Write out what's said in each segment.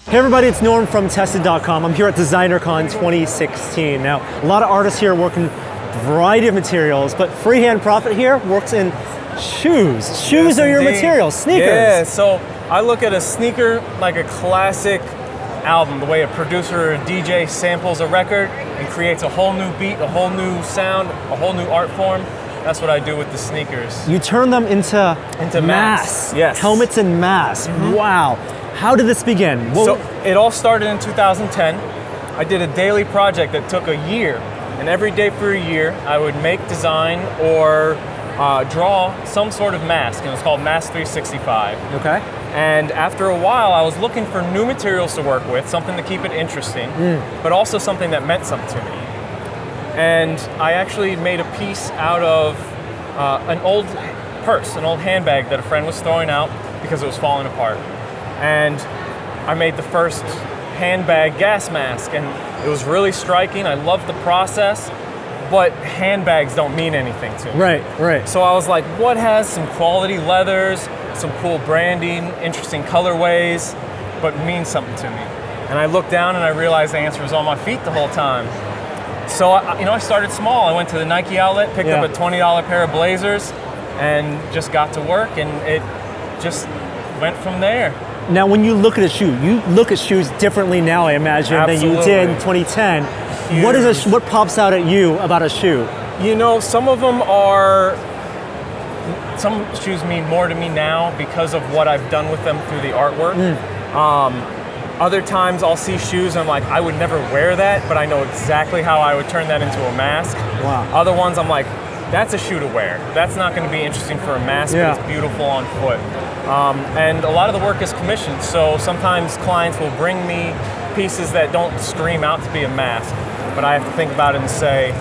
Hey everybody, it's Norm from Tested.com. I'm here at DesignerCon 2016. Now, a lot of artists here work in a variety of materials, but Freehand Profit here works in shoes. Shoes Yes, are your indeed. material, sneakers. Yeah, so I look at a sneaker like a classic album, the way a producer or a DJ samples a record and creates a whole new beat, a whole new sound, a whole new art form. That's what I do with the sneakers. You turn them into masks. Yes. Helmets and masks. Wow. How did this begin? So it all started in 2010. I did a daily project that took a year, and every day for a year I would make, design, or draw some sort of mask, and it's called Mask 365. Okay. And after a while I was looking for new materials to work with, something to keep it interesting, but also something that meant something to me. And I actually made a piece out of an old purse, an old handbag that a friend was throwing out because it was falling apart. And I made the first handbag gas mask, and it was really striking. I loved the process, but handbags don't mean anything to me. Right. So I was like, what has some quality leathers, some cool branding, interesting colorways, but means something to me? And I looked down and I realized the answer was on my feet the whole time. So I started small. I went to the Nike outlet, picked up a $20 pair of Blazers, and just got to work, and it just went from there. Now, when you look at a shoe, you look at shoes differently now, I imagine, Absolutely. than you did in 2010. Huge. What pops out at you about a shoe? You know, some shoes mean more to me now because of what I've done with them through the artwork. Other times I'll see shoes and I'm like, I would never wear that, but I know exactly how I would turn that into a mask. Wow. Other ones I'm like, that's a shoe to wear. That's not going to be interesting for a mask, but it's beautiful on foot. And a lot of the work is commissioned, so sometimes clients will bring me pieces that don't scream out to be a mask, but I have to think about it and say,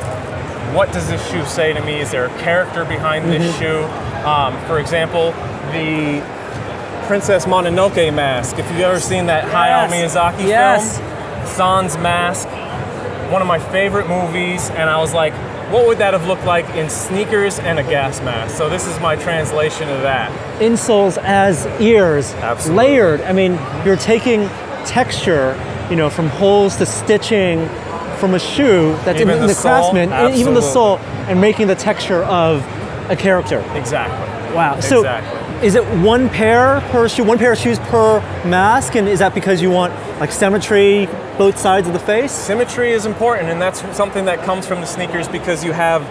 what does this shoe say to me? Is there a character behind this shoe? For example, the Princess Mononoke mask. If you've ever seen that Hayao Miyazaki film, Sans mask, one of my favorite movies, and I was like, what would that have looked like in sneakers and a gas mask? So this is my translation of that. Insoles as ears, Absolutely. layered. I mean, you're taking texture, from holes to stitching from a shoe that's Even in the the sole? craftsman, even the Absolutely. sole, and making the texture of a character. Exactly. Wow. So is it one pair per shoe, one pair of shoes per mask? And is that because you want like symmetry both sides of the face? Symmetry is important, and that's something that comes from the sneakers because you have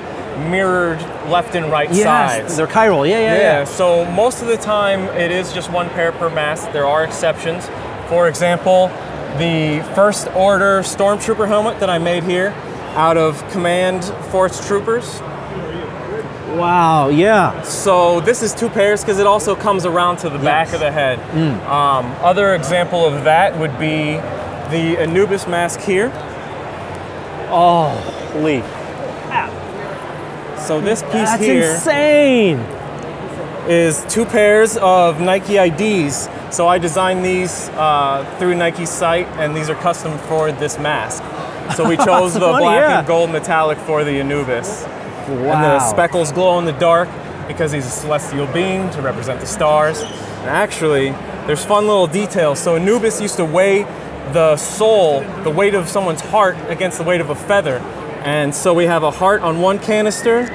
mirrored left and right sides. They're chiral. Yeah. So most of the time it is just one pair per mask. There are exceptions. For example, the first order Stormtrooper helmet that I made here out of Command Force Troopers. Wow, yeah. So this is two pairs because it also comes around to the back of the head. Other example of that would be the Anubis mask here. Oh, holy. So this piece That's here insane. is two pairs of Nike IDs. So I designed these through Nike's site, and these are custom for this mask. So we chose the funny, black yeah. and gold metallic for the Anubis. Wow. And the speckles glow in the dark because he's a celestial being to represent the stars. And actually, there's fun little details. So Anubis used to weigh the soul, the weight of someone's heart, against the weight of a feather. And so we have a heart on one canister,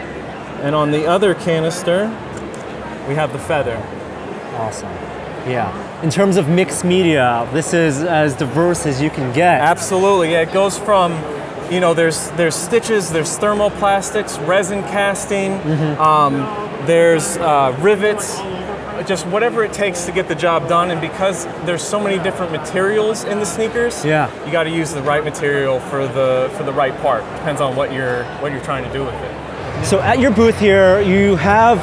and on the other canister, we have the feather. Awesome. Yeah. In terms of mixed media, this is as diverse as you can get. Absolutely. Yeah, it goes from, there's stitches, there's thermoplastics, resin casting, there's rivets, just whatever it takes to get the job done. And because there's so many different materials in the sneakers, you got to use the right material for the right part. Depends on what you're trying to do with it. So at your booth here, you have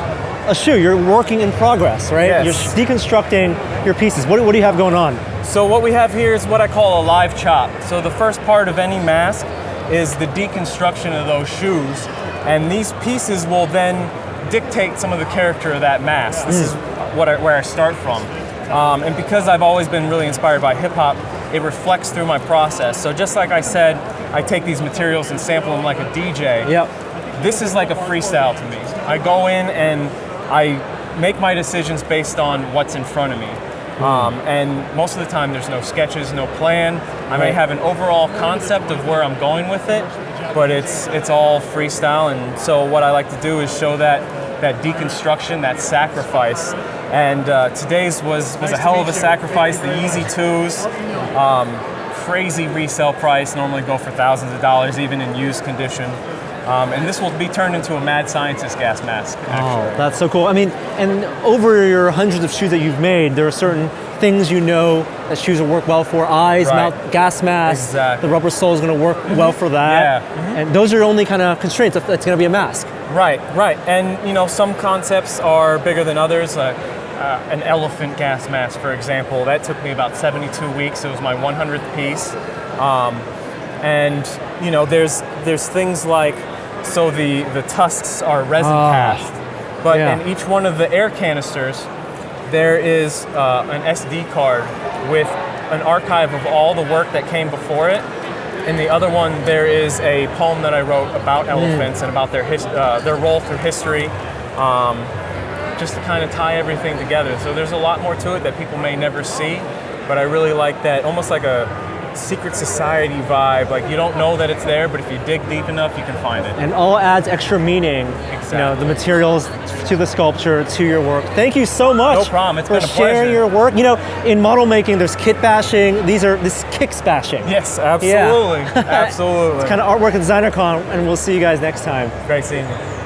a shoe. You're working in progress, right? Yes. You're deconstructing your pieces. What do you have going on? So what we have here is what I call a live chop. So the first part of any mask is the deconstruction of those shoes, and these pieces will then dictate some of the character of that mask. This is where I start from. And because I've always been really inspired by hip hop, it reflects through my process. So just like I said, I take these materials and sample them like a DJ. This is like a freestyle to me. I go in and I make my decisions based on what's in front of me. And most of the time there's no sketches, no plan. I may have an overall concept of where I'm going with it, but it's all freestyle. And so what I like to do is show that deconstruction, that sacrifice. And today's was a hell of a sacrifice. The Easy 2s, crazy resale price, normally go for thousands of dollars, even in used condition. And this will be turned into a mad scientist gas mask, actually. Oh, that's so cool. I mean, and over your hundreds of shoes that you've made, there are certain things you know that shoes will work well for. Eyes, Right. mouth, gas mask, Exactly. the rubber sole is going to work well for that. Yeah. And those are your only kind of constraints. It's going to be a mask. Right. And you know, some concepts are bigger than others. An elephant gas mask, for example, that took me about 72 weeks. It was my 100th piece. And you know, there's things like, so the tusks are resin cast, but in each one of the air canisters, there is an SD card with an archive of all the work that came before it. In the other one, there is a poem that I wrote about elephants and about their role through history, just to kind of tie everything together. So there's a lot more to it that people may never see, but I really like that, almost like a secret society vibe. Like, you don't know that it's there, but if you dig deep enough, you can find it. And all adds extra meaning. Exactly. You know, the materials to the sculpture, to your work. Thank you so much. No problem. It's for been a sharing pleasure. your work. You know, in model making, there's kit bashing. This is kicks bashing. Yes, absolutely. Absolutely. It's kind of artwork at DesignerCon, and we'll see you guys next time. Great seeing you.